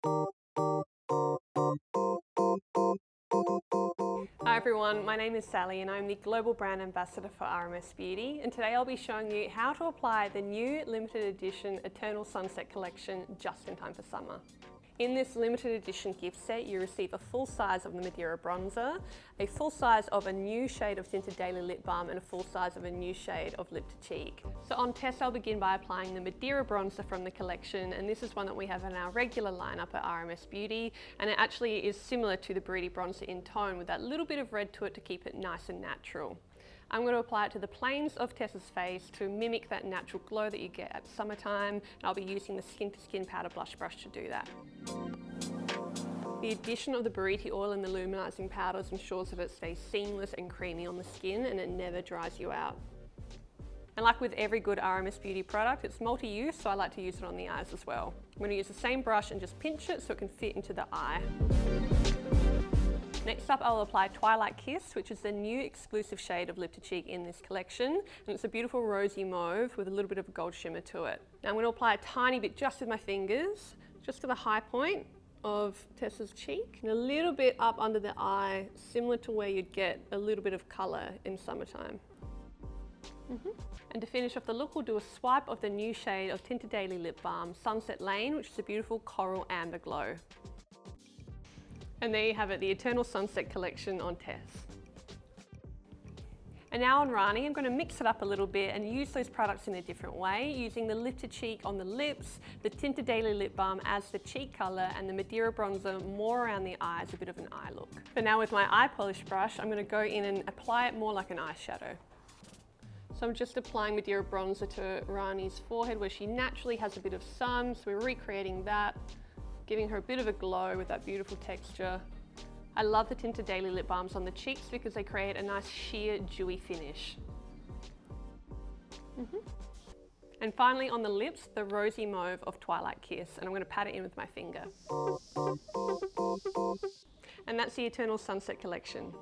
Hi everyone, my name is Sally and I'm the Global Brand Ambassador for RMS Beauty, and today I'll be showing you how to apply the new limited edition Eternal Sunset collection just in time for summer. In this limited edition gift set, you receive a full size of the Madeira Bronzer, a full size of a new shade of Tinted Daily Lip Balm, and a full size of a new shade of Lip to Cheek. So on test, I'll begin by applying the Madeira Bronzer from the collection, and this is one that we have in our regular lineup at RMS Beauty, and it actually is similar to the Madeira Bronzer in tone with that little bit of red to it to keep it nice and natural. I'm going to apply it to the planes of Tessa's face to mimic that natural glow that you get at summertime, and I'll be using the Skin to Skin Powder Blush Brush to do that. The addition of the Buriti oil and the Luminizing Powders ensures that it stays seamless and creamy on the skin and it never dries you out. And like with every good RMS Beauty product, it's multi-use, so I like to use it on the eyes as well. I'm going to use the same brush and just pinch it so it can fit into the eye. Next up, I'll apply Twilight Kiss, which is the new exclusive shade of Lip to Cheek in this collection, and it's a beautiful rosy mauve with a little bit of a gold shimmer to it. Now I'm going to apply a tiny bit just with my fingers, just to the high point of Tessa's cheek, and a little bit up under the eye, similar to where you'd get a little bit of colour in summertime. And to finish off the look, we'll do a swipe of the new shade of Tinted Daily Lip Balm, Sunset Lane, which is a beautiful coral amber glow. And there you have it, the Eternal Sunset collection on Tess. And now on Rani, I'm going to mix it up a little bit and use those products in a different way, using the Lip to Cheek on the lips, the Tinted Daily Lip Balm as the cheek colour, and the Madeira Bronzer more around the eyes, a bit of an eye look. But now with my eye polish brush, I'm going to go in and apply it more like an eyeshadow. So I'm just applying Madeira Bronzer to Rani's forehead where she naturally has a bit of sun, so we're recreating that, giving her a bit of a glow with that beautiful texture. I love the Tinted Daily Lip Balms on the cheeks because they create a nice sheer, dewy finish. And finally on the lips, the rosy mauve of Twilight Kiss, and I'm going to pat it in with my finger. And that's the Eternal Sunset collection.